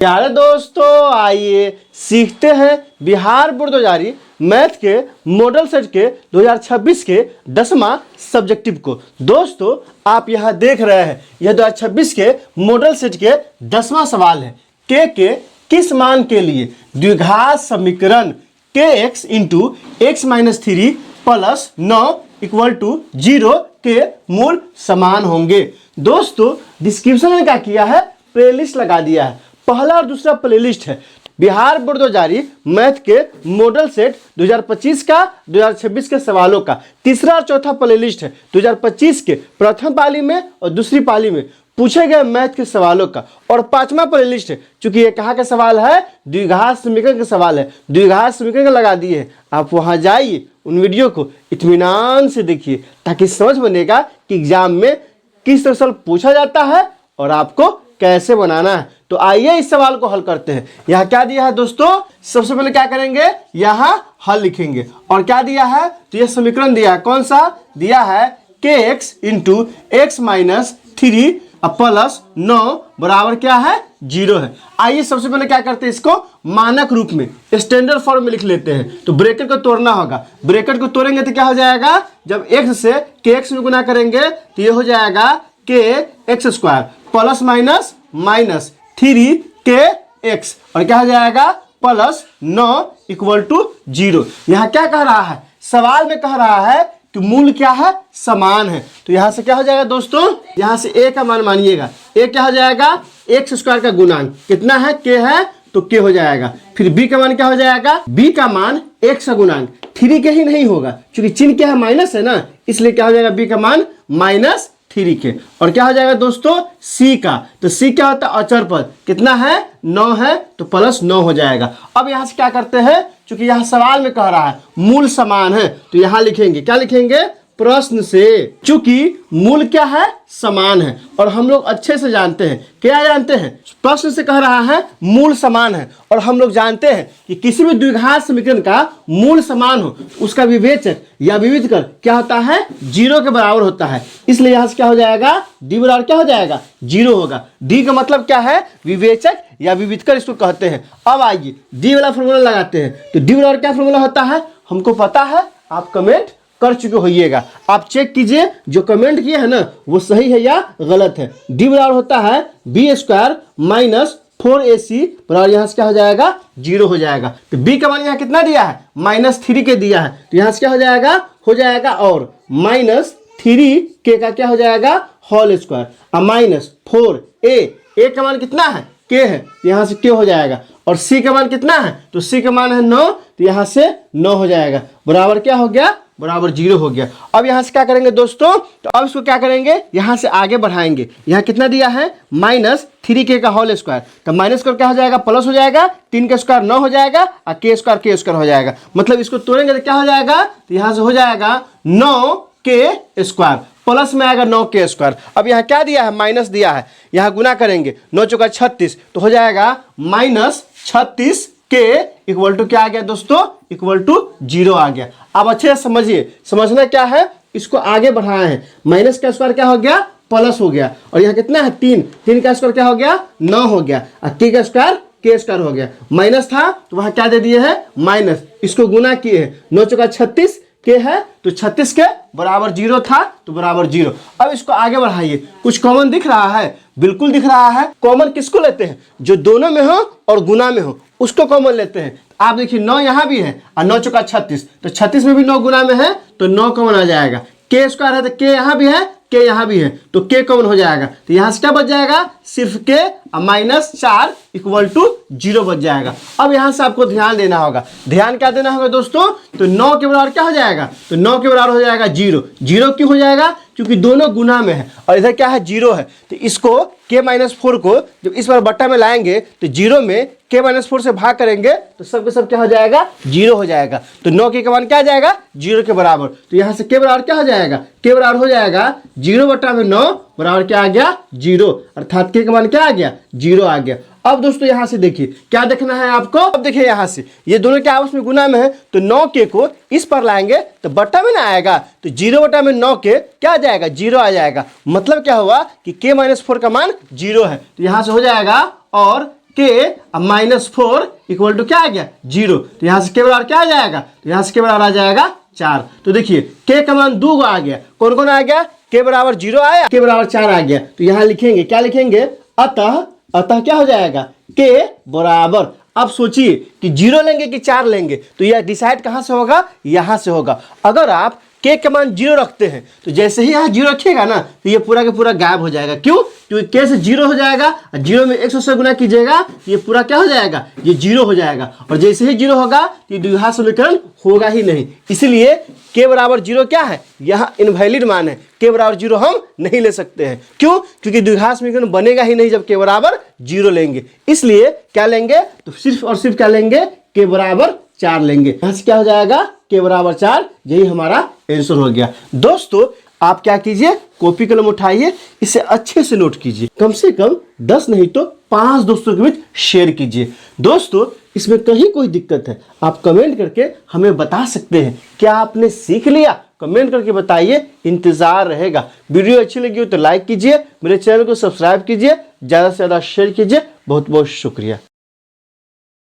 प्यारे दोस्तों, आइए सीखते हैं बिहार बोर्ड 2000 मैथ के मॉडल सेट के 2026 के 10वां सब्जेक्टिव को। दोस्तों, आप यहां देख रहे हैं, यह 2026 के मॉडल सेट के 10वां सवाल है। के किस मान के लिए द्विघात समीकरण kx into X minus 3 plus 9 equal to 0 के मूल समान होंगे। दोस्तों, डिस्क्रिप्शन में क्या किया है, प्लेलिस्ट लगा दिया है। पहला और दूसरा प्लेलिस्ट है बिहार बोर्ड 2000 मैथ के मॉडल सेट 2025 का 2026 के सवालों का। तीसरा और चौथा प्लेलिस्ट है 2025 के प्रथम पाली में और दूसरी पाली में पूछे गए मैथ के सवालों का। और पांचवा प्लेलिस्ट है, चूंकि ये कहाँ का सवाल है, द्विघात समीकरण का सवाल है, द्विघात समीकरण का लगा दिए हैं। आप वहां जाइए, उन वीडियो को इत्मीनान से देखिए ताकि समझ बनेगा कि एग्जाम में किस तरह से पूछा जाता है और आपको कैसे बनाना है। तो आइए इस सवाल को हल करते हैं। यहाँ क्या दिया है दोस्तों, सबसे पहले क्या करेंगे, यहाँ हल लिखेंगे। और क्या दिया है, तो यह समीकरण दिया है, कौन सा दिया है, kx into X minus 3 plus 9 बराबर क्या है, 0 है। आइए सबसे पहले क्या करते हैं, इसको मानक रूप में स्टैंडर्ड फॉर्म में लिख लेते हैं। तो ब्रैकेट को तोड़ना होगा, ब्रैकेट को तोड़ेंगे तो क्या हो जाएगा, जब x से kx में गुना करेंगे तो ये हो जाएगा kx square plus minus minus 3kx और क्या हो जाएगा प्लस 9 इक्वल टू 0। यहाँ क्या कह रहा है, सवाल में कह रहा है कि मूल क्या है, समान है। तो यहाँ से क्या हो जाएगा दोस्तों, यहाँ से a का मान मानिएगा, a क्या हो जाएगा, x स्क्वायर का गुणांक कितना है, k है तो k हो जाएगा। फिर b का मान क्या हो जाएगा, b का मान x का गुणांक 3 के ही नहीं होगा, क्योंकि चिन्ह क्या है, माइनस है ना, इसलिए क्या हो जाएगा, b का मान माइनस 3 के। और क्या हो जाएगा दोस्तों, c का, तो c क्या होता है, अचर पद कितना है, 9 है तो प्लस 9 हो जाएगा। अब यहाँ से क्या करते हैं, क्योंकि यहाँ सवाल में कह रहा है मूल समान है तो यहाँ लिखेंगे, क्या लिखेंगे, प्रश्न से, चूंकि मूल क्या है, समान है। और हम लोग अच्छे से जानते हैं, क्या जानते हैं, प्रश्न से कह रहा है मूल समान है। और हम लोग जानते हैं कि किसी भी द्विघात समीकरण का मूल समान हो उसका विवेचक या विविध कर क्या होता है, 0 के बराबर होता है। इसलिए यहाँ से क्या हो जाएगा, d बराबर क्या हो जाएगा, 0 होगा। d का मतलब क्या है, विवेचक या विविध कर इसको कहते हैं। अब आइए d वाला फॉर्मूला लगाते हैं। तो d बराबर क्या फॉर्मूला होता है, हमको पता है, आप कमेंट कर चुके होइएगा, आप चेक कीजिए जो कमेंट किए हैं ना वो सही है या गलत है। d बराबर होता है b स्क्वायर माइनस 4ac बराबर यहाँ से क्या हो जाएगा, 0 हो जाएगा। तो b का मान यहाँ कितना दिया है, -3 के दिया है, तो यहाँ से क्या हो जाएगा और -3k का क्या हो जाएगा, होल स्क्वायर और -4a का मान कितना है, k है, यहाँ से k हो जाएगा। और c का मान कितना है, तो c का मान है 9, तो यहाँ से 9 हो जाएगा, बराबर क्या हो गया, बराबर 0 हो गया। अब यहाँ से क्या करेंगे दोस्तों, तो अब इसको क्या करेंगे, यहाँ से आगे बढ़ाएंगे। यहाँ कितना दिया है, -3k का होल स्क्वायर, तो माइनस कर क्या हो जाएगा, प्लस हो जाएगा, 3 का स्क्वायर 9 हो जाएगा और k स्क्वायर हो जाएगा। मतलब इसको तोड़ेंगे तो क्या हो जाएगा, तो यहाँ से हो जाएगा 9k स्क्वायर प्लस में आएगा 9k स्क्वायर। अब यहाँ क्या दिया है, माइनस दिया है, यहाँ गुना करेंगे 9 चौका 36 तो हो जाएगा -36k इक्वल टू क्या आ गया दोस्तों, इक्वल टू 0 आ गया। अब अच्छे से समझिए, समझना क्या है, इसको आगे बढ़ाए हैं, माइनस का स्क्वायर क्या हो गया, प्लस हो गया। और यहाँ कितना है, 3 का स्क्वायर क्या हो गया, 9 हो गया और k का स्क्वायर हो गया। माइनस था तो वहाँ क्या दे दिए है, माइनस, इसको गुना किए हैं, 9 चौका 36 के है तो 36 के बराबर 0 था तो बराबर 0। अब इसको आगे बढ़ाइए, कुछ कॉमन दिख रहा है, बिल्कुल दिख रहा है। कॉमन किसको लेते हैं, जो दोनों में हो और गुना में हो उसको कॉमन लेते हैं। आप देखिए 9 यहाँ भी है और 9 चौका 36, तो 36 में भी 9 गुना में है तो 9 कॉमन आ जाएगा। k स्क्वायर है तो k यहाँ भी है, k यहाँ भी है तो k कॉमन हो जाएगा। तो यहाँ से क्या बच जाएगा, सिर्फ k और -4 इक्वल टू 0 बच जाएगा। अब यहाँ से आपको ध्यान देना होगा, ध्यान क्या देना होगा दोस्तों, तो 9 के बराबर क्या हो जाएगा, तो 9 के बराबर हो जाएगा 0। 0 क्यों हो जाएगा, क्योंकि दोनों गुना में है और इधर क्या है, 0 है। तो इसको k-4 को जब इस बार बट्टा में लाएंगे तो 0 में k-4 से भाग करेंगे तो सब के सब क्या हो जाएगा, 0 हो जाएगा। तो 9k का मान क्या आ जाएगा, 0 के बराबर। तो यहाँ से k बराबर क्या हो जाएगा, k बराबर हो जाएगा 0/9 बराबर क्या आ गया, 0, अर्थात k का मान क्या आ गया, 0 आ गया। अब दोस्तों यहाँ से देखिए क्या देखना है आपको, अब देखिए यहाँ से ये दोनों क्या आपस में गुना में है तो 9k को इस पर लाएंगे तो बट्टा में ना आएगा तो 0/9k क्या आ जाएगा, 0 आ जाएगा। मतलब क्या हुआ कि k-4 का मान 0 है, तो यहाँ से हो जाएगा और के -4 इक्वल टू क्या आ गया 0। तो यहाँ से के बराबर क्या आ जाएगा, तो यहाँ से के बराबर आ जाएगा 4। तो देखिए के का मान 2 आ गया, कौन कौन आ गया, के बराबर 0 आया, के बराबर 4 आ गया। तो यहाँ लिखेंगे, क्या लिखेंगे, अतः क्या हो जाएगा, के बराबर। अब सोचिए कि 0 लेंगे कि 4 लेंगे, तो यह डिसाइड कहाँ से होगा, यहाँ से होगा। अगर आप के का मान 0 रखते हैं तो जैसे ही यहाँ 0 रखिएगा ना तो ये पूरा का पूरा गायब हो जाएगा। क्यों, क्योंकि के से 0 हो जाएगा, 0 में 100 से गुना कीजिएगा ये पूरा क्या हो जाएगा, ये 0 हो जाएगा। और जैसे ही 0 होगा तो ये द्विघात समीकरण होगा ही नहीं। इसलिए के बराबर 0 क्या है, यहाँ इनवैलिड मान है, के बराबर 0 हम नहीं ले सकते हैं। क्यों, क्योंकि द्विघात समीकरण बनेगा ही नहीं जब के बराबर 0 लेंगे। इसलिए क्या लेंगे, तो सिर्फ और सिर्फ क्या लेंगे, के बराबर 4 लेंगे। यहाँ से क्या हो जाएगा, के बराबर 4, यही हमारा आंसर हो गया। दोस्तों आप क्या कीजिए, कॉपी कलम उठाइए, इसे अच्छे से नोट कीजिए, कम से कम 10 नहीं तो 5 दोस्तों के बीच शेयर कीजिए। दोस्तों इसमें कहीं कोई दिक्कत है आप कमेंट करके हमें बता सकते हैं। क्या आपने सीख लिया, कमेंट करके बताइए, इंतजार रहेगा। वीडियो अच्छी लगी हो तो लाइक कीजिए, मेरे चैनल को सब्सक्राइब कीजिए, ज़्यादा से ज़्यादा शेयर कीजिए। बहुत बहुत शुक्रिया।